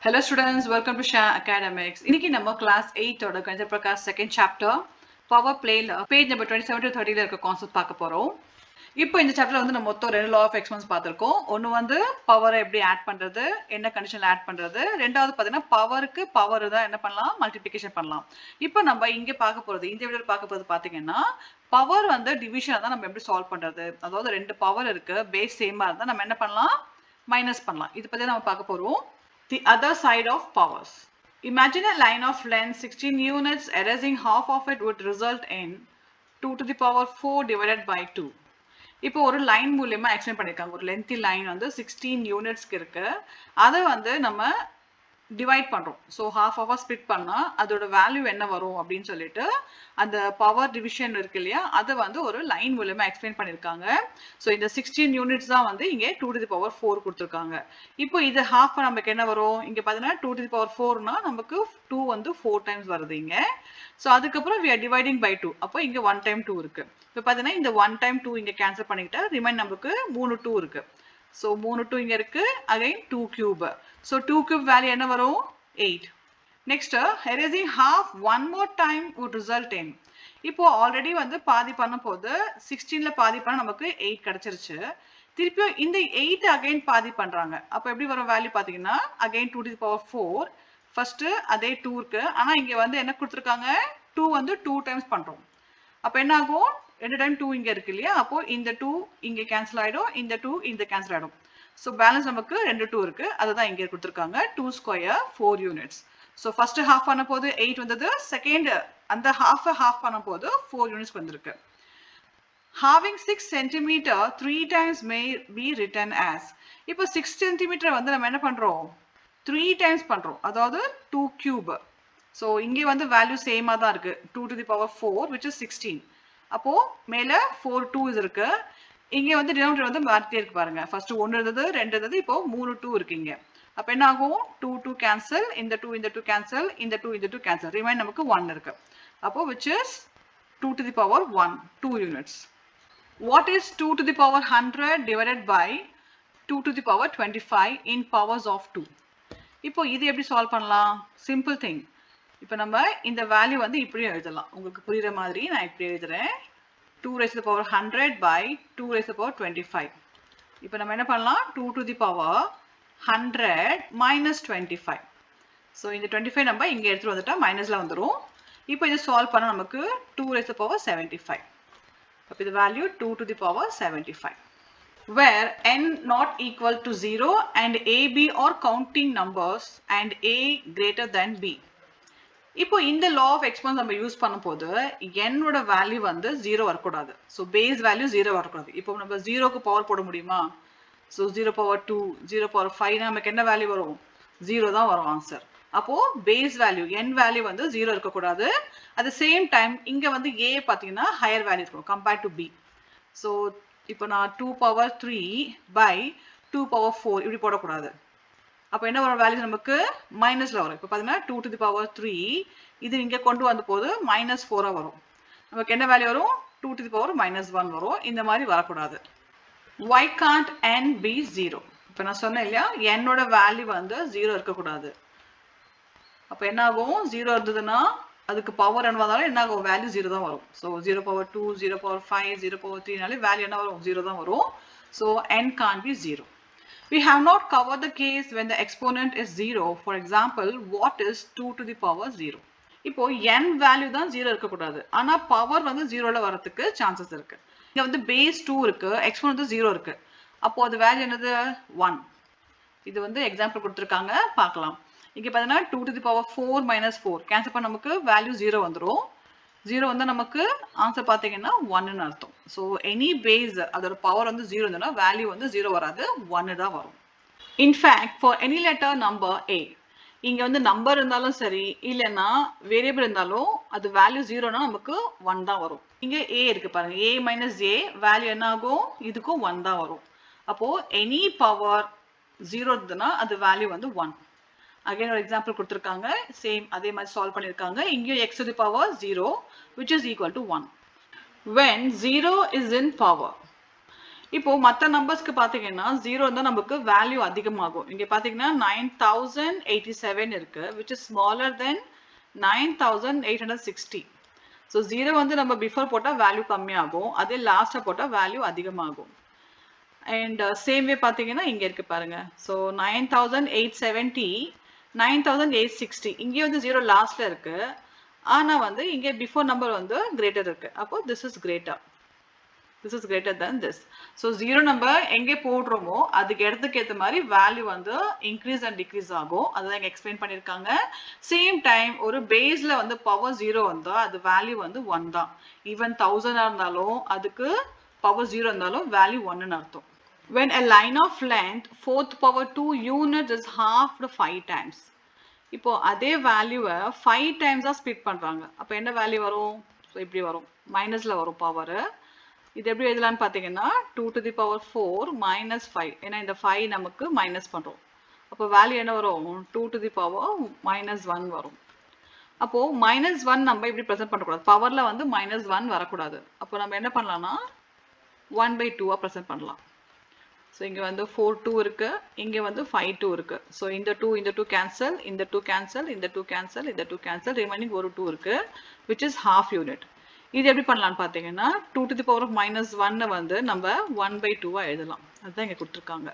Hello students, welcome to Shah Academics. இன்னைக்கு நம்ம class 8 ஓட கணித Prakash second chapter power playல page number 27 to 30ல இருக்க கான்செப்ட் பார்க்க போறோம். இப்போ இந்த சாப்டர்ல வந்து நம்ம மொத்தம் ரெண்டு law of exponents பார்த்திருக்கோம். ஒன்னு வந்து பவரை எப்படி ஆட் பண்றது, என்ன கண்டிஷன்ல ஆட் பண்றது. ரெண்டாவது பாத்தீங்கன்னா பவருக்கு பவர் தான் என்ன பண்ணலாம், மல்டிப்ளிகேஷன் பண்ணலாம். இப்போ நம்ம இங்க பார்க்க போறது, இந்த வீடியோல பார்க்க போறது பாத்தீங்கன்னா பவர் வந்து டிவிஷன் தான் நம்ம எப்படி சால்வ் பண்றது. அதாவது ரெண்டு பவர் இருக்கு, பேஸ் சேமா இருந்தா நம்ம என்ன பண்ணலாம், மைனஸ் பண்ணலாம். இது பத்தி நம்ம பார்க்க போறோம். The other side of powers. Imagine a line of length 16 units, erasing half of it would result in 2 to the power 4 divided by 2. இப்போ ஒரு லைன் மூலமா எக்ஸ்பிளைன் பண்ணிருக்காங்க. ஒரு லென்த்தி லைன் வந்து 16 யூனிட்ஸ்க்கு இருக்கு. அதை வந்து நம்ம டிவைட் பண்றோம். ஸோ ஹாஃப் ஆஃபாக ஸ்பிட் பண்ணா அதோட வேல்யூ என்ன வரும் அப்படின்னு சொல்லிட்டு அந்த பவர் டிவிஷன் இருக்கு இல்லையா, அதை வந்து ஒரு லைன் மூலமா எக்ஸ்பிளைன் பண்ணியிருக்காங்க. ஸோ இந்த 16 யூனிட்ஸ் தான் வந்து இங்கே 2 to the power 4 கொடுத்துருக்காங்க. இப்போ இது ஹாஃப் நமக்கு என்ன வரும், இங்கே பார்த்தீங்கன்னா 2 to the power 4னா நமக்கு 2 வந்து 4 டைம்ஸ் வருது இங்க. ஸோ அதுக்கப்புறம் we are dividing by 2. அப்போ இங்கே 1 டைம் 2 இருக்கு. இப்போ பார்த்தீங்கன்னா இந்த 1 டைம் 2 இங்கே கேன்சல் பண்ணிக்கிட்டா ரிமைன் நமக்கு 3 2 இருக்கு. So 3 2 இங்க இருக்கு, again 2 cube. So 2 cube value என்ன வரும், 8. Next, erasing half one more time would result in. இப்போ ஆல்ரெடி வந்து பாதி பண்ண போது 16ல பாதி பண்ண நமக்கு 8 கிடைச்சிருச்சு. திருப்பியும் இந்த 8 அகைன் பாதி பண்றாங்க. அப்போ எப்படி வரும் வேல்யூ பாத்தீங்கன்னா again 2 to the power 4. First அதே 2 இருக்கு, ஆனா இங்க வந்து என்ன கொடுத்துருக்காங்க, 2 வந்து 2 டைம்ஸ் பண்றோம். அப்ப என்ன ஆகும், ரெண்டு டைம் 2 இங்க இருக்கு இல்லையா, அப்போ இந்த 2 இங்க கேன்சல் ஆயிடும், இந்த 2 இந்த கேன்சல் ஆயிடும். ஸோ பேலன்ஸ் நமக்கு ரெண்டு 2 இருக்கு, அதுதான் இங்க கொடுத்துருக்காங்க 2 square 4 units. So first half பண்ண போது 8 வந்தது, செகண்ட் அந்த ஹாஃப் பண்ண போது 4 யூனிட்ஸ் வந்திருக்கு. Having 6 centimeter 3 times may be written as. இப்போ 6 centimeter வந்து நம்ம என்ன பண்றோம், 3 டைம்ஸ் பண்றோம், அதாவது 2 cube. ஸோ இங்கே வந்து வேல்யூ சேமா தான் இருக்கு, 2 to the power 4 which is 16. அப்போ மேல 4 2s இருக்கு, இங்கே வந்து டினாமினேட்டர் வந்து மாறிட்டே இருக்கு பாருங்க. ஃபர்ஸ்ட் 1 இருந்தது, 2 இருந்தது, இப்போ 3 2 இருக்கு இங்க. அப்ப என்ன ஆகும், 2 2 கேன்சல், இந்த 2 இந்த 2 கேன்சல், இந்த 2 இந்த 2 கேன்சல், ரிமைன் நமக்கு 1 இருக்கு. அப்போ which is 2 to the power 1, 2 units. What is 2 to the power 100 divided by 2 to the power 25 in powers of 2? இப்போ இது எப்படி சால்வ் பண்ணலாம், சிம்பிள் திங். இப்போ நம்ம இந்த வேல்யூ வந்து இப்படியும் எழுதலாம், உங்களுக்கு புரியுற மாதிரி நான் இப்படி எழுதுறேன். 2 raised to the power 100 by 2 raised to the power 25. இப்போ நம்ம என்ன பண்ணலாம், 2 to the power 100 minus 25. So இந்த 25 நம்ம இங்க எடுத்துட்டு வந்துட்டா மைனஸ்ல வந்துடும். இப்போ இதை சால்வ் பண்ண நமக்கு 2 raised to the power 75. அப்போ இது value 2 to the power 75. Where n not equal to 0 and a, b are counting numbers and a greater than b. இப்போ இந்த law of exponents நம்ம யூஸ் பண்ணும்போது n ஓட வேல்யூ வந்து 0 வரக்கூடாது. ஸோ பேஸ் வேல்யூ 0 வரக்கூடாது. இப்போ நம்ம 0க்கு பவர் போட முடியுமா, ஸோ 0 பவர் 2 0 பவர் 5 நமக்கு என்ன வேல்யூ வரும், 0 தான் வரும் ஆன்சர். அப்போ பேஸ் வேல்யூ n வேல்யூ வந்து 0 இருக்கக்கூடாது. அட் த சேம் டைம் இங்க வந்து a பார்த்தீங்கன்னா ஹையர் வேல்யூ இருக்கும் கம்பேர்ட் டு b. ஸோ இப்போ நான் 2 பவர் 3 பை 2 பவர் 4 இப்படி போடக்கூடாது. அப்போ என்ன வரும் வேல்யூ நமக்கு மைனஸ்ல வரும். இப்போ பார்த்தீங்கன்னா 2 to the power 3 இது இங்க கொண்டு வந்த போது மைனஸ் 4 வரும். நமக்கு என்ன வேல்யூ வரும், 2 to the power -1 வரும். இந்த மாதிரி வரக்கூடாது. Why can't n be 0? இப்போ நான் சொன்னேன் இல்லையா, n ஓட வேல்யூ வந்து 0 இருக்கக்கூடாது. அப்போ என்ன ஆகும், 0 இருந்ததுன்னா அதுக்கு பவர் என்ன வந்தாலும் என்ன ஆகும், வேல்யூ 0 தான் வரும். ஸோ 0 power 2 0 power 5 0 power 3னாலே வேல்யூ என்ன வரும், 0 தான் வரும். So n can't be 0. We have not covered the case when the exponent is 0. For example, what is 2 to the power 0? இப்போ n வேல்யூ தான் 0 இருக்கக்கூடாது, ஆனா பவர் வந்து 0ல வரதுக்கு சான்சஸ் இருக்கு. இங்க வந்து பேஸ் 2 இருக்கு, எக்ஸ்போனன்ட் 0 இருக்கு. அப்போ அது வேல்யூ என்னது, 1. இது வந்து எக்ஸாம்பிள் கொடுத்துருக்காங்க, பார்க்கலாம். இங்க பார்த்தீங்கன்னா 2 to the power 4 minus 4 cancel பண்ண நமக்கு வேல்யூ 0 வந்துடும். 0 வந்து நமக்கு ஆன்சர் பார்த்தீங்கன்னா 1ன்னு அர்த்தம். ஸோ எனி பேஸ் அதோட பவர் வந்து 0 இருந்ததுன்னா வேல்யூ வந்து 0 வராது, 1 தான் வரும். In fact for any letter number a, இங்க வந்து நம்பர் இருந்தாலும் சரி இல்லைன்னா வேரியபிள் இருந்தாலும் அது வேல்யூ 0னா நமக்கு 1 தான் வரும். இங்க a இருக்கு பாருங்க, a minus a வேல்யூ என்ன ஆகும், இதுக்கும் 1 தான் வரும். அப்போ எனி பவர் 0 இருந்ததுன்னா அது வேல்யூ வந்து 1. அகைன் ஒரு எக்ஸாம்பிள் கொடுத்துருக்காங்க, சேம் அதே மாதிரி சால்வ் பண்ணியிருக்காங்க. இங்கேயும் x to the power 0 which is equal to 1. When 0 is in power, இப்போ மற்ற நம்பர்ஸ்க்கு பார்த்தீங்கன்னா 0 இருந்தால் நமக்கு வேல்யூ அதிகமாகும். இங்கே பார்த்தீங்கன்னா 9087 இருக்கு, which is smaller than 9860. So 0 வந்து நம்ம பிஃபோர் போட்டால் வேல்யூ கம்மியாகும், அதே லாஸ்ட்டாக போட்டால் வேல்யூ அதிகமாகும். அண்ட் சேம் வே பார்த்தீங்கன்னா இங்கே இருக்கு பாருங்க. ஸோ 9870 9860 இங்கே வந்து 0 லாஸ்ட்ல இருக்கு, ஆனால் வந்து இங்கே பிஃபோர் நம்பர் வந்து கிரேட்டர் இருக்கு. அப்போ this is greater than this. So 0 நம்ம எங்கே போடுறோமோ அதுக்கு இடத்துக்கு ஏற்ற மாதிரி வேல்யூ வந்து இன்க்ரீஸ் அண்ட் டிக்ரீஸ் ஆகும். அதுதான் இங்கே எக்ஸ்பிளைன் பண்ணியிருக்காங்க. சேம் டைம் ஒரு பேஸ்ல வந்து பவர் 0 வந்தால் அது வேல்யூ வந்து 1 தான். ஈவன் 1000 இருந்தாலும் அதுக்கு பவர் 0 இருந்தாலும் வேல்யூ 1ன்னு அர்த்தம். When a line of length 4th power 2 units is halved 5 times. இப்போ அதே வேல்யூவை 5 டைம்ஸாக ஸ்ப்ளிட் பண்ணுறாங்க. அப்போ என்ன வேல்யூ வரும்? ஸோ இப்படி வரும், மைனஸில் வரும் பவர். இது எப்படி எழுதலான்னு பார்த்தீங்கன்னா 2 to the power 4 minus 5. ஏன்னா இந்த 5 நமக்கு மைனஸ் பண்ணுறோம். அப்போ வேல்யூ என்ன வரும்? 2 to the power minus 1 வரும். அப்போ மைனஸ் 1 நம்ம இப்படி ப்ரெசென்ட் பண்ணக்கூடாது, பவரில் வந்து மைனஸ் 1 வரக்கூடாது. அப்போ நம்ம என்ன பண்ணலாம்னா 1/2 ப்ரெசென்ட் பண்ணலாம். ஸோ இங்கே வந்து 4 2 இருக்கு, இங்கே வந்து 5 2 இருக்கு. ஸோ இந்த 2 கேன்சல், இந்த 2 கேன்சல், இந்த 2 கேன்சல், இந்த 2 கேன்சல், ரிமைனிங் ஒரு 2 இருக்கு, which is half unit. இது எப்படி பண்ணலாம்னு பார்த்தீங்கன்னா 2 to the power of minus 1 வந்து நம்ம 1/2 எழுதலாம். அதுதான் இங்கே கொடுத்துருக்காங்க.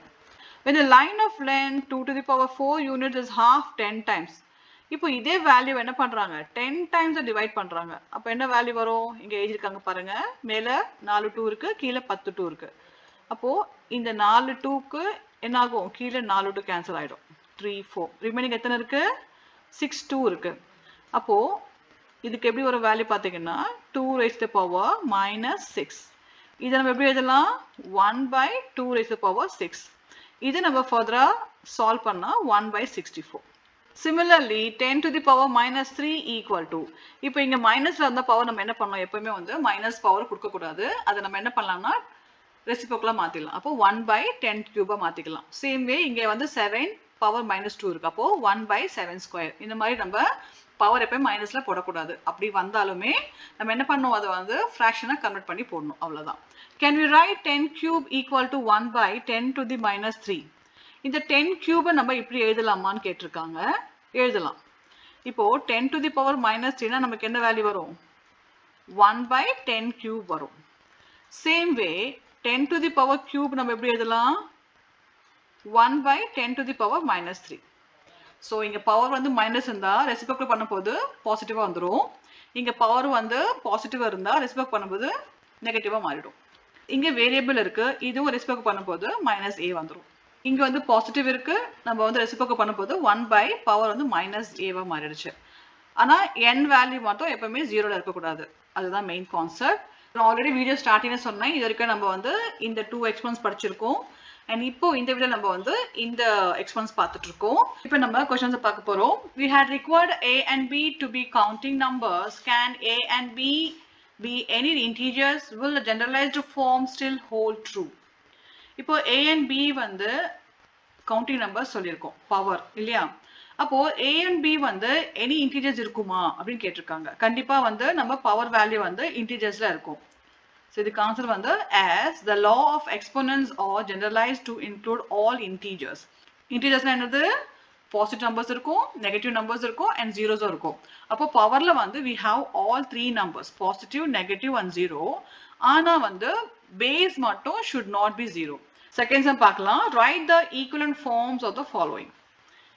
When the line of length 2 to the power 4 units is half 10 times. இப்போ இதே வேல்யூ என்ன பண்றாங்க? 10 டைம்ஸ் டிவைட் பண்றாங்க. அப்போ என்ன வேல்யூ வரும்? இங்க எழுதிருக்காங்க பாருங்க, மேல 4 2 இருக்கு, கீழே 10 2 இருக்கு. அப்போ இந்த 4 2க்கு என்ன ஆகும்? கீழே 4 2 கேன்சல் ஆயிடும், 3 4. ரிமைனிங் எத்தனை இருக்கு? 6 2 இருக்கு. அப்போ இதுக்கு எப்படி ஒரு வேல்யூ பார்த்தீங்கன்னா 2 raised to the power minus 6. இதை நம்ம எப்படி எழுதலாம்? 1/2 raised to the power 6. இது நம்ம ஃபர்தரா சால்வ் பண்ணா 1/64. Similarly 10 to the power minus 3 equal to. இப்போ இங்க மைனஸ்ல இருந்த பவர் நம்ம என்ன பண்ணோம்? எப்பவுமே வந்து மைனஸ் பவர் கொடுக்க கூடாது. அதை நம்ம என்ன பண்ணலாம்னா ரெசிப்ரோக்கலா மாத்திடலாம். அப்போ 1/10³ மாத்திக்கலாம். சேம் வே இங்க வந்து 7 பவர் minus 2 இருக்கு, அப்போ 1/7². இந்த மாதிரி நம்ம பவர் எப்பயும் மைனஸ்ல போடக்கூடாது. அப்படி வந்தாலுமே நம்ம என்ன பண்ணணும்? அதை வந்து ஃப்ராக்ஷனா கன்வெர்ட் பண்ணி போடணும், அவ்வளவுதான். Can we write 10³ equal to 1/10 to the minus 3? இந்த 10³ நம்ம இப்படி எழுதலாமான்னு கேட்டிருக்காங்க. எழுதலாம். இப்போ 10 to the power minus 3 நமக்கு என்ன வேல்யூ வரும்? 1/10³ வரும். Same way 10 to the power cube நம்ம எப்படி எழுதலாம்? 1/10 to the power minus 3. So இங்கே பவர் வந்து மைனஸ் இருந்தால் ரெசிப்ரோக்கல் பண்ணும்போது பாசிட்டிவாக வந்துடும். இங்கே பவர் வந்து பாசிட்டிவாக இருந்தால் ரெசிப்ரோக்கல் பண்ணும்போது நெகட்டிவாக மாறிடும். இங்கே வேரியபிள் இருக்குது, இதுவும் ரெசிப்ரோக்கல் பண்ணும்போது மைனஸ் ஏ வந்துடும். இங்கே வந்து பாசிட்டிவ் இருக்குது, நம்ம வந்து ரெசிப்ரோக்கல் பண்ணும்போது 1/பவர் வந்து மைனஸ் ஏவாக மாறிடுச்சு. ஆனால் n வேல்யூ மட்டும் எப்பவுமே 0ல இருக்கக்கூடாது, அதுதான் மெயின் கான்செப்ட். நான் ஆல்ரெடி வீடியோ ஸ்டார்டிங்ல சொன்னேன், இது வரைக்கும் நம்ம வந்து இந்த 2 எக்ஸ்பெரிமெண்ட்ஸ் படிச்சிருக்கோம். அண்ட் இப்போ இந்த வீடியோ நம்ம வந்து இந்த எக்ஸ்பெரிமெண்ட்ஸ் பார்த்துட்டு இருக்கோம். இப்போ நம்ம क्वेश्चंस பார்க்க போறோம். We had required a and b to be counting numbers. Can a and b be any integers? Will the generalized form still hold true? இப்போ a and b வந்து கவுண்டிங் நம்பர் சொல்லியிருக்கோம், power இல்லையா? அப்போ a and b வந்து any integers இருக்குமா அப்படின்னு கேட்டிருக்காங்க. கண்டிப்பா வந்து நம்ம பவர் வேல்யூ வந்து இன்டிஜர்ஸ்ல இருக்கும். So the answer வந்து as the law of exponents are generalized to include all integers. Integersனா என்னது? பாசிட்டிவ் நம்பர்ஸ் இருக்கும், நெகட்டிவ் நம்பர்ஸ் இருக்கும் and zeros இருக்கும். அப்போ பவர்ல வந்து we have all 3 numbers, positive, negative and 0. ஆனா வந்து base மட்டும் should not be 0. Second sum பார்க்கலாம். Write the equivalent forms of the following.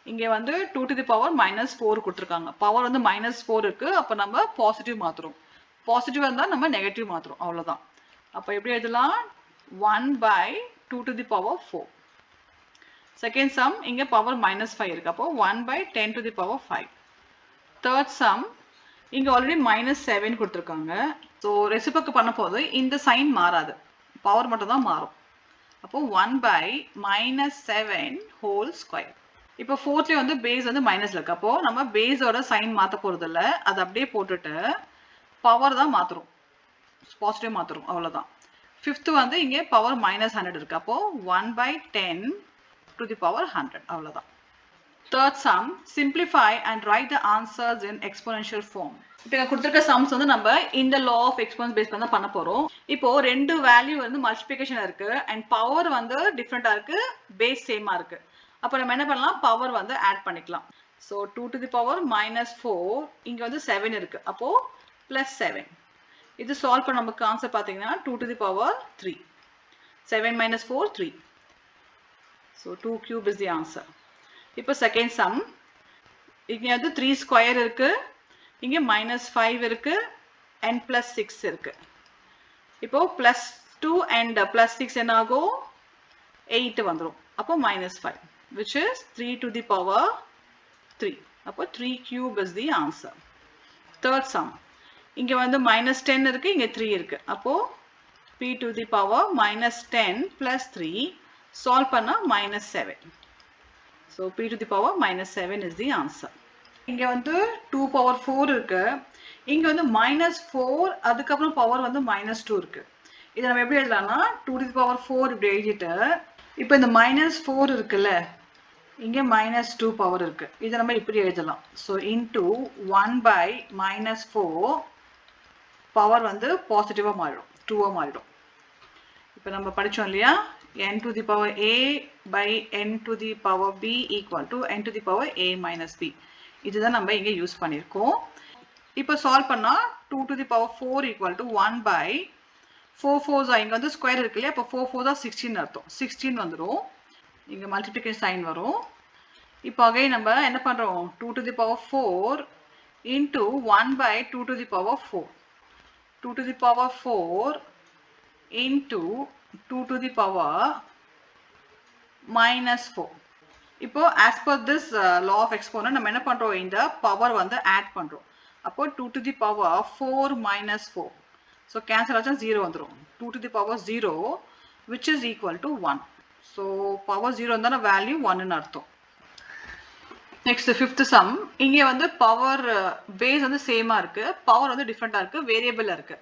இங்க வந்து 2 to the power minus 4 கொடுத்திருக்காங்க. பவர் வந்து -4 இருக்கு, அப்ப நம்ம பாசிட்டிவ் மாத்துறோம். பாசிட்டிவ் இருந்தா நம்ம நெகட்டிவ் மாத்துறோம், அவ்வளவுதான். அப்ப எப்படி எழுதலாம்? 1/2 to the power 4. Second sum இங்க பவர் -5 இருக்கு, அப்போ 1/10 to the power 5. Third sum இங்க ஆல்ரெடி -7 கொடுத்திருக்காங்க. ஸோ ரெசிப்ரோக்கல் பண்ண போது இந்த சைன் மாறாது, பவர் மட்டும் தான் மாறும். அப்போ 1/-7². இப்போ ஃபோர்த்லேயே வந்து பேஸ் வந்து மைனஸ்ல இருக்கு, அப்போ நம்ம பேஸோட சைன் மாற்ற போறது இல்லை, அதை அப்படியே போட்டுட்டு பவர் தான் மாத்துறோம், பாசிட்டிவ் மாத்துறோம், அவ்வளவுதான். ஃபிஃப்த் வந்து இங்கே பவர் -100 இருக்கு, அப்போ 1/10 to the power 100, அவ்வளவுதான். Third sum, simplify and write the answers in exponential form. இப்போ இங்க கொடுத்திருக்க sums வந்து நம்ம இந்த law of exponents பேஸ் பண்ணி பண்ண போறோம். இப்போ ரெண்டு வேல்யூ வந்து மல்டிப்ளிகேஷன் இருக்கு and power வந்து டிஃபரெண்டா இருக்கு, பேஸ் சேமா இருக்கு. அப்ப நம்ம என்ன பண்ணலாம், பவர் வந்து ஆட் பண்ணிக்கலாம். So 2 to the power minus 4, இங்க வந்து 7 இருக்கு, அப்போ plus 7. இது சால்வ் பண்ண நமக்கு ஆன்சர் பாத்தீங்கன்னா 2 to the power 3. 7 minus 4 3. So 2 cube is the answer. இப்போ செகண்ட் சம், இங்க வந்து 3 ஸ்கொயர் இருக்கு, இங்க -5 இருக்கு and +6 இருக்கு. இப்போ +2 and +6 என்ன ஆகும், 8 வந்துரும். அப்போ -5, which is 3 to the power 3. அப்போ 3 cube is the answer. Third sum, இங்க வந்து -10 இருக்கு, இங்க 3 இருக்கு. அப்போ p to the power -10 plus 3, solve பண்ணா -7. So p to the power -7 is the answer. இங்க வந்து 2 power 4 இருக்கு, இங்க வந்து -4, அதுக்கப்புறம் பவர் வந்து -2 இருக்கு. இதை நம்ம எப்படி எழுதலாம்னா 2 to the power 4 இப்படி எழுதிட்டு, இப்போ இந்த -4 இருக்குல்ல, இங்க -2 பவர் இருக்கு, இதை நம்ம இப்படி எழுதலாம். So into 1 by -4, பவர் வந்து பாசிட்டிவா மாறிடும், 2 மாறிடும். இப்போ நம்ம படிச்சோம் இல்லையா, n to the power a by n to the power b equal to n to the power a minus b. இதுதான் நம்ம இங்க யூஸ் பண்ணிருக்கோம். இப்போ சால்வ் பண்ணா 2 to the power 4 equal to 1 by 4 4s, இங்க வந்து ஸ்கொயர் இருக்கு இல்லையா, அப்போ 4 4s 16 அர்த்தம், 16 வந்துரும். இங்க மல்டிப்ளிகேஷன் சைன் வரும். இப்போ அகைன் நம்ம என்ன பண்றோம், 2 to the power 4 into 1 by 2 to the power 4. 2 to the power 4 into 2 to the power -4. இப்போ as per this law of exponent நம்ம என்ன பண்றோம், இந்த பவர் வந்து ஆட் பண்றோம். அப்போ 2 to the power 4 minus 4. So cancel ஆச்சா 0 வந்துரும். 2 to the power 0 which is equal to 1. So power 0 இருந்தா வேல்யூ 1 ன்னு அர்த்தம். நெக்ஸ்ட் ஃபிஃப்த் சம், இங்க வந்து பவர் பேஸ் வந்து சேமா இருக்கு, பவர் வந்து டிஃபரெண்டா இருக்கு, வேரியபிள் இருக்கு.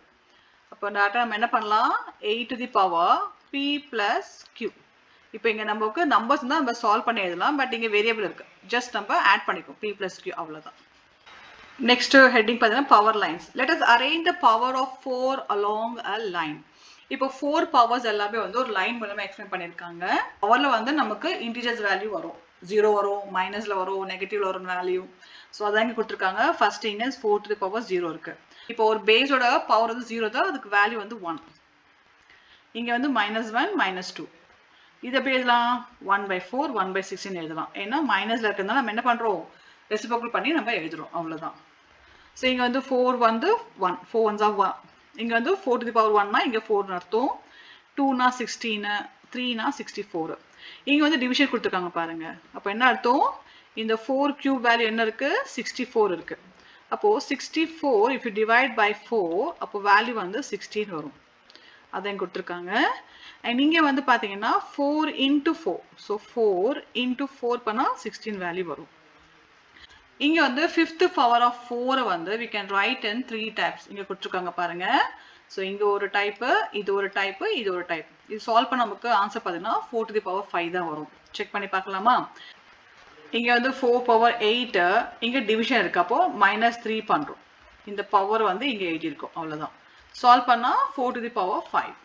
அப்போ நம்ம என்ன பண்ணலாம், 8 to the power p plus q. இப்போ இங்க நமக்கு நம்பர்ஸ் தான் நம்ம சால்வ் பண்ணி எழுதலாம், பட் இங்க வேரியபிள் இருக்கு, ஜஸ்ட் நம்ம ஆட் பண்ணிக்கும் p plus q, அவ்வளவுதான். நெக்ஸ்ட் ஹெட்டிங் பார்த்தீங்கன்னா power lines. Let us arrange the power of 4 along a line. இப்போ 4 பவர்ஸ் எல்லாமே வந்து ஒரு லைன் மூலமா எக்ஸ்பிளைன் பண்ணிருக்காங்க. பவர்ல வந்து நமக்கு இன்டிஜர்ஸ் வேல்யூ வரும், 0 வரும், மைனஸ்ல வரும், நெகட்டிவ்ல வரும் வேல்யூ. ஸோ அதான் இங்க கொடுத்துருக்காங்க. ஃபர்ஸ்ட் இங்க 4 to the power 0 இருக்கு. இப்போ ஒரு பேஸோட பவர் வந்து 0 தான், அதுக்கு வேல்யூ வந்து 1. இங்க வந்து -1 -2. இது எப்படி எழுதலாம், 1/4 1/16 எழுதலாம். ஏன்னா மைனஸ்ல இருக்கிறதுனால நம்ம என்ன பண்றோம், ரெசிப்ரோக்கல் பண்ணி நம்ம எழுதுறோம், அவ்வளவுதான். ஸோ இங்க வந்து 4 வந்து 1, 4 ones are 1. இங்க வந்து 4 to the power 1னா இங்க 4 அர்த்தம், 2னா 16, 3னா 64. இங்க வந்து டிவிஷன் கொடுத்துருக்காங்க பாருங்க. அப்போ என்ன அர்த்தம், இந்த 4 கியூப் வேல்யூ என்ன இருக்கு, 64 இருக்கு. அப்போ 64 if you divide by 4, அப்போ வேல்யூ வந்து 16 வரும், அதான் கொடுத்துருக்காங்க. அண்ட் இங்க வந்து பாத்தீங்கன்னா 4 into 4, ஸோ 4 into 4 பண்ணா 16 வேல்யூ வரும். இங்க வந்து fifth power of 4 வந்து we can write in 3 types. இங்க கொடுத்துருக்காங்க பாருங்க. ஸோ இங்க ஒரு டைப், இது ஒரு டைப், இது ஒரு டைப். இது சால்வ் பண்ண நமக்கு ஆன்சர் பாத்தீங்கன்னா 4 to the power 5 தான் வரும். செக் பண்ணி பார்க்கலாமா. இங்க வந்து 4 power 8, இங்க டிவிஷன் இருக்கு, அப்போ -3 பண்றோம். இந்த பவர் வந்து இங்க 8 இருக்கும், அவ்வளவுதான். சால்வ் பண்ணா 4 to the power 5.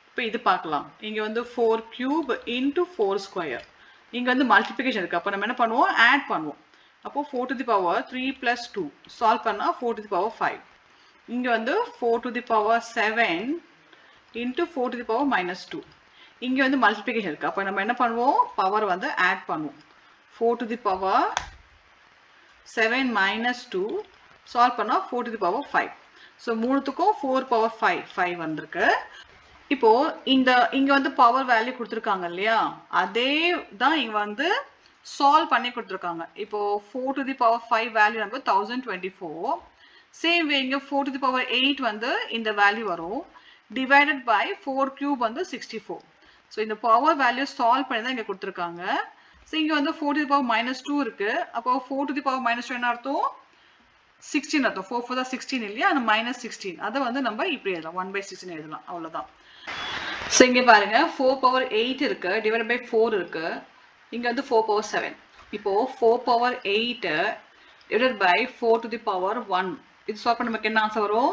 இப்போ இது பார்க்கலாம். இங்க வந்து 4 cube into 4 square. இங்க வந்து மல்டிப்ளிகேஷன் இருக்கு, அப்போ நம்ம என்ன பண்ணுவோம், ஆட் பண்ணுவோம். அப்போ 4 to the power 3 plus 2. Solve பண்ணா 4 to the power 5. இங்க வந்து 4 to the power 7 into 4 to the power -2. இங்க வந்து மல்டிப்ளிகேஷன் இருக்கு, அப்போ நம்ம என்ன பண்ணுவோம், பவர் வந்து ஆட் பண்ணுவோம். 4 to the power 7 minus 2. Solve பண்ணா 4 to the power 5. ஸோ மூணுத்துக்கும் 4 power 5 வந்திருக்கு. இப்போ இங்க வந்து பவர் வேல்யூ கொடுத்துருக்காங்க இல்லையா, அதே தான் இங்க வந்து சால்வ் பண்ணி கொடுத்துருக்காங்க. இப்போ 4 to the power 5 வேல்யூ நம்ம 1024. சேம் வே இங்க 4 to the power 8 வந்து இந்த வேல்யூ வரும், டிவைடட் பை 4 கியூப் வந்து 64. ஸோ இந்த பவர் வேல்யூ சால்வ் பண்ணி தான் இங்க கொடுத்துருக்காங்க. ஸோ இங்க வந்து 4 to the power -2 இருக்கு, அப்போ 4 to the power -2 என்ன அர்த்தம், 16 அர்த்தம். 4 4 16 இல்லையா, அந்த -16 அதை வந்து நம்ம இப்படி எழுதலாம், 1/16 எழுதலாம், அவ்வளவுதான். ஸோ இங்க பாருங்க 4 power 8 இருக்கு, டிவைட் பை 4 இருக்கு, இங்க வந்து 4 power 7. இப்போ 4 power 8 divided by 4 to the power 1. இது சால்வ் பண்ண நமக்கு என்ன ஆன்சர் வரும்?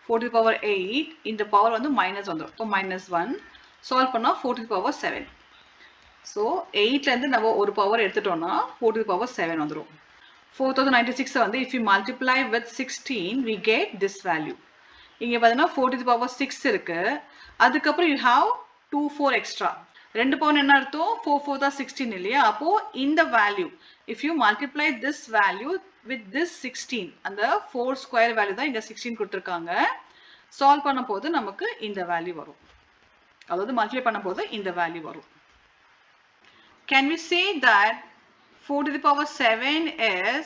4 to the power 8 இந்த பவர் வந்து மைனஸ் வந்துடும். ஸோ -1 சால்வ் பண்ணால் 4 to the power 7. ஸோ 8லேருந்து நம்ம ஒரு பவர் எடுத்துட்டோம்னா 4 to the power 7 வந்துடும். 4096 வந்து if you multiply with 16 we get this value. இங்கே பார்த்தீங்கன்னா 4 to the power 6 இருக்கு. அதுக்கப்புறம் you have 2 4 extra. ரெண்டு பவர் என்ன அர்த்தம்? 4 4 தான் 16 இல்லையா? அப்போ இந்த value if you multiply this value with this 16 அந்த 4 ஸ்கொயர் வேல்யூ தான் இங்க 16 கொடுத்திருக்காங்க. சால்வ் பண்ண போது நமக்கு இந்த வேல்யூ வரும். அதாவது மல்டிப்ளை பண்ண போது இந்த வேல்யூ வரும். Can we say that 4 to the power 7 is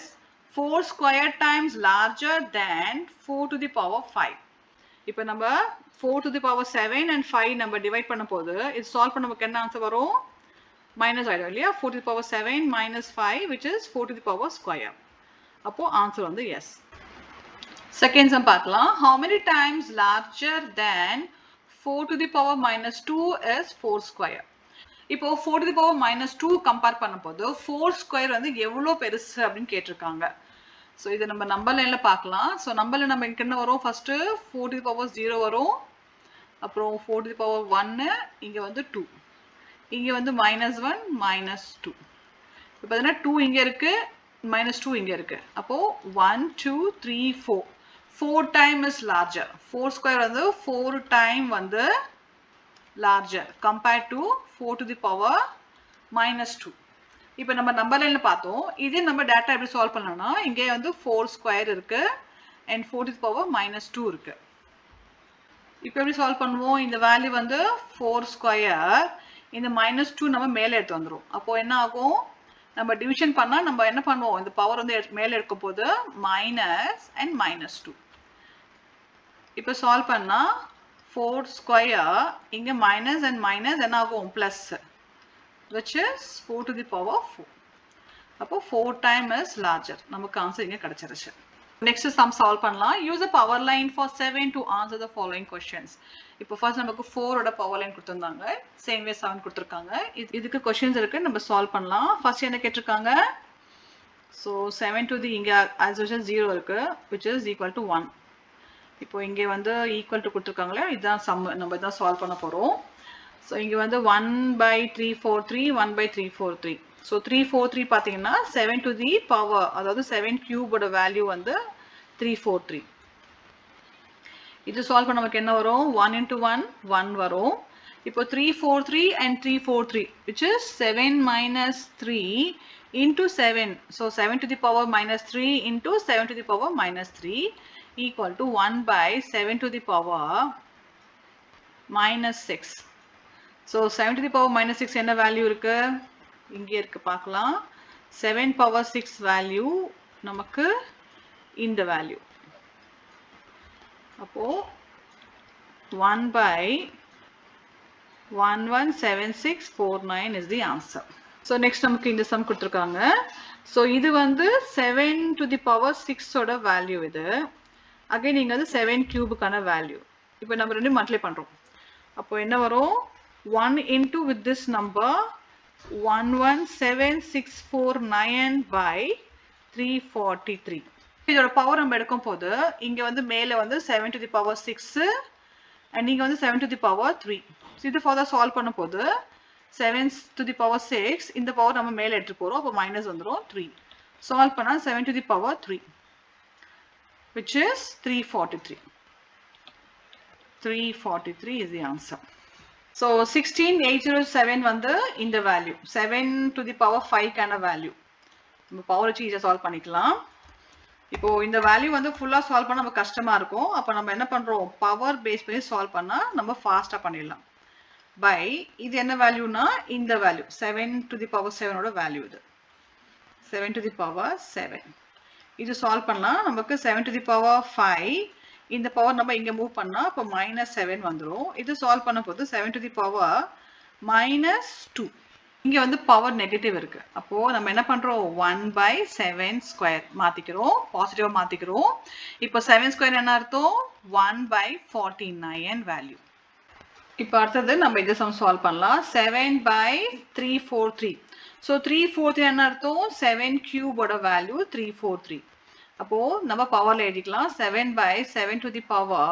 4 square times larger than 4 to the power 5? இப்போ நம்ம 4 to the power 7 and 5 நம்ம டிவைட் பண்ண போது இது சால்வ் பண்ண நமக்கு என்ன ஆன்சர் வரும்? மைனஸ் ஆயிடும் இல்லையா? 4 to the power 7 minus 5 which is 4 to the power square. அப்போ ஆன்சர் வந்து yes. செகண்ட் சம் பார்க்கலாம். How many times larger than 4 to the power minus 2 is 4 square? இப்போ 4 to the power minus 2 compare பண்ண போது 4 square வந்து எவ்வளோ பெருசு அப்படின்னு கேட்டிருக்காங்க. ஸோ இதை நம்ம நம்பர் லைனில் பார்க்கலாம். ஸோ நம்பரில் நம்ம இங்கே என்ன வரும்? ஃபர்ஸ்ட்டு 4 to the power 0 வரும். அப்புறம் 4 to the power 1 இங்கே வந்து 2. இங்கே வந்து -1 -2. இப்போ பார்த்தீங்கன்னா 2 இங்கே இருக்கு, -2 இங்கே இருக்கு. அப்போ 1 2 3 4 4 டைம் இஸ் லார்ஜர். 4 ஸ்கொயர் வந்து 4 டைம் வந்து larger compared to 4 to the power -2. இப்போ நம்ம நம்பர் லைன்ல பார்த்தோம். இதே நம்ம டேட்டா எப்படி சால்வ் பண்ணலாம்னா இங்கே வந்து 4 ஸ்கொயர் இருக்கு and 4 to the power -2 இருக்கு. இப்போ எப்படி சால்வ் பண்ணுவோம்? இந்த வேல்யூ வந்து 4 ஸ்கொயர், இந்த -2 நம்ம மேலே எடுத்து வந்துரும். அப்போ என்ன ஆகும்? நம்ம டிவிஷன் பண்ணா நம்ம என்ன பண்ணுவோம்? இந்த பவர் வந்து மேலே எடுக்கும் போது மைனஸ் and -2. இப்போ சால்வ் பண்ணா 4 ஸ்கொயர் இங்க மைனஸ் and மைனஸ் என்ன ஆகும்? Plus, which is 4 to the power 4. அப்போ 4 time is larger. நமக்கு ஆன்சர் இங்க கிடைச்சிருச்சு. நெக்ஸ்ட் சம் சால்வ் பண்ணலாம். Use a power line for 7 to answer the following questions. இப்போ ஃபர்ஸ்ட் நமக்கு 4 ஓட பவர் லைன் கொடுத்திருந்தாங்க. சேம் வே 7 கொடுத்திருக்காங்க. இதுக்கு क्वेश्चंस இருக்கு, நம்ம சால்வ் பண்ணலாம். ஃபர்ஸ்ட் என்ன கேட்டிருக்காங்க? So 7 to the இங்க as usual 0 இருக்கு, which is equal to 1. இப்போ இங்க வந்து equal to கொடுத்திருக்காங்களே, இதுதான் சம், நம்ம இதான் சால்வ் பண்ண போறோம். So இங்க வந்து 1/343 1/343. So 343 பாத்தீங்கன்னா 7 to the power, அதாவது 7 cube ஓட வேல்யூ வந்து 343. இது சால்வ் பண்ண நமக்கு என்ன வரும்? 1 into 1 1 வரும். இப்போ 343 and 343 which is 7 minus 3 into 7. So 7 to the power -3 into 7 to the power -3 equal to 1/7 to the power -6. So 7 to the power -6 என்ன வேல்யூ இருக்கு? இங்கே இருக்கு, பார்க்கலாம். 7 power 6 வேல்யூ நமக்கு இந்த வேல்யூ. அப்போ 1/117649 is the answer. So next நமக்கு இந்த சம் கொடுத்திருக்காங்க. So இது வந்து 7 to the power 6 ஓட வேல்யூ இது. அகைன் இங்க வந்து 7 கியூபுக்கான வேல்யூ. இப்போ நம்ம ரெண்டும் மல்டிப்ளை பண்றோம். அப்போ என்ன வரும்? 1 into with this number 11649/343. இதோட பவர் நம்ம எடுக்கும் போது இங்க வந்து மேல வந்து 7 to the power 6 and இங்க வந்து 7 to the power 3. இது ஃபர்தர் சால்வ் பண்ண போது 7 to the power 6 இந்த பவர் நம்ம மேல எடுத்து போறோம். அப்ப மைனஸ் வந்துரும் 3. சால்வ் பண்ணா 7 to the power 3 which is 343. 343 is the answer. So 16807 வந்து இந்த வேல்யூ, 7 to the power 5 கான வேல்யூ. நம்ம பவர் வச்சு ஈஸியா சால்வ் பண்ணிக்கலாம். இப்போ இந்த வேல்யூ வந்து ஃபுல்லா சால்வ் பண்ண நமக்கு கஷ்டமா இருக்கும். அப்ப நம்ம என்ன பண்றோம்? பவர் பேஸ் பண்ணி சால்வ் பண்ணா நம்ம ஃபாஸ்டா பண்ணிடலாம். பை இது என்ன வேல்யூனா இந்த வேல்யூ 7 to the power 7 ஓட வேல்யூ இது. 7 to the power 7. இது சால்வ் பண்ணா நமக்கு 7 to the power 5 இந்த பவர் நம்ம இங்க மூவ் பண்ணா அப்ப -7 வந்துரும். இது சால்வ் பண்ண போது 7 to the power -2. இங்க வந்து பவர் நெகட்டிவ் இருக்கு. அப்போ நம்ம என்ன பண்றோம்? 1/7 ஸ்கொயர் மாத்திக்கிறோம், பாசிட்டிவா மாத்திக்கிறோம். இப்போ 7 ஸ்கொயர் என்ன அர்த்தம்? 1/49 வேல்யூ. இப்போ அடுத்தது நம்ம இந்த சம் சால்வ் பண்ணலாம். 7/343. ஸோ 343 என்ன அர்த்தம் 7 கியூபோட வேல்யூ 343. அப்போ நம்ம பவர்ல எழுதிக்கலாம் 7 by 7 to the power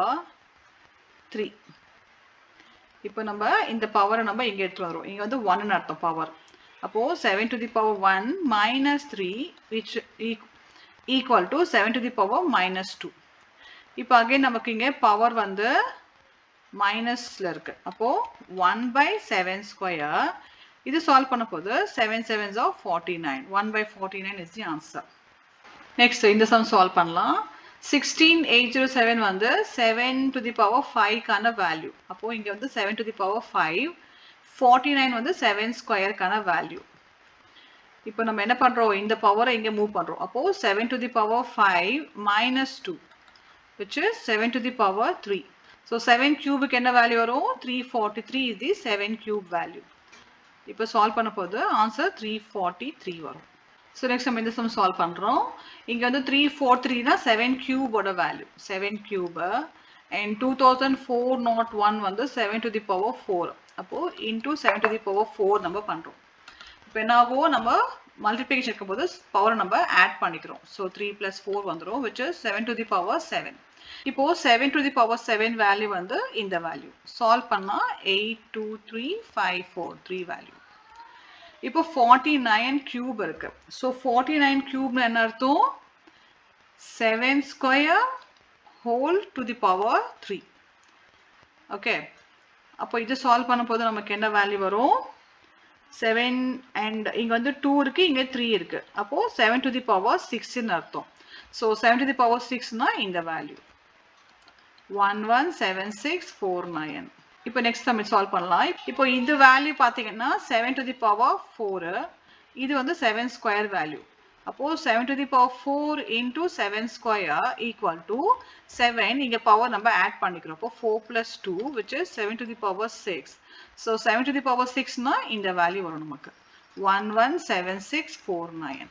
3. இப்போ நம்ம இந்த பவரை நம்ம இங்க எடுத்து வரோம். இங்க வந்து 1 ன்னு அர்த்தம் பவர். அப்போ 7 to the power 1 minus 3 which equal to 7 to the power minus 2. இப்போ அகைன் நமக்கு இங்க பவர் வந்து மைனஸ்ல இருக்கு. அப்போ 1 by 7 square. இது சால்வ் பண்ண போது 7 7s are 49. 1 by 49 is the answer. Next இந்த sum solve பண்ணலாம். 16807 வந்து 7 to the power 5 கான வேல்யூ. அப்போ இங்க வந்து 7 to the power 5. 49 வந்து 7 square கான வேல்யூ. இப்போ நம்ம என்ன பண்றோம் இந்த பவரை இங்க மூவ் பண்றோம். அப்போ 7 to the power 5 minus 2 which is 7 to the power 3. So 7 cubeக்கு என்ன வேல்யூ வரும் 343 is the 7 cube value. இப்போ சால்வ் பண்ண போது ஆன்சர் 343 வரும். So next நம்ம இந்த sum சால்வ் பண்றோம். இங்க வந்து 343 னா 7 கியூபோட வேல்யூ 7 கியூப் and 2401 வந்து 7 to the power 4. அப்போ into 7 to the power 4 நம்ம பண்றோம். இப்போ என்ன ஆகும் நம்ம மல்டிப்ளிகேஷன் இருக்கும்போது பவரை நம்ம ஆட் பண்ணிக்கிறோம். So 3 plus 4 வந்துரும் which is 7 to the power 7. இப்போ 7 to the power 7 வேல்யூ வந்து இந்த வேல்யூ சால்வ் பண்ணா 82354 3 வேல்யூ. இப்போ 49 கியூப் இருக்கு. So 49 கியூப் என்ன அர்த்தம் 7 square whole to the power 3. Okay அப்போ இது சால்வ் பண்ண போது நமக்கு என்ன வேல்யூ வரும் 7 and இங்க வந்து 2 இருக்கு இங்க 3 இருக்கு. அப்போ 7 to the power 6 ன்னு அர்த்தம். So 7 to the power 6 னா இந்த வேல்யூ 117649. இப்போ நெக்ஸ்ட் நம்ம சால்வ் பண்ணலாம். இப்போ இந்த வேல்யூ பாத்தீங்கன்னா 7 to the power 4. இது வந்து 7 ஸ்கொயர் வேல்யூ. அப்போ 7 to the power 4 into 7 square equal to 7. இங்க பவர் நம்ம ஆட் பண்ணிக்கிறோம். அப்போ 4 plus 2 which is 7 to the power 6. So 7 to the power 6 னா இந்த வேல்யூ வரும் நமக்கு 117649.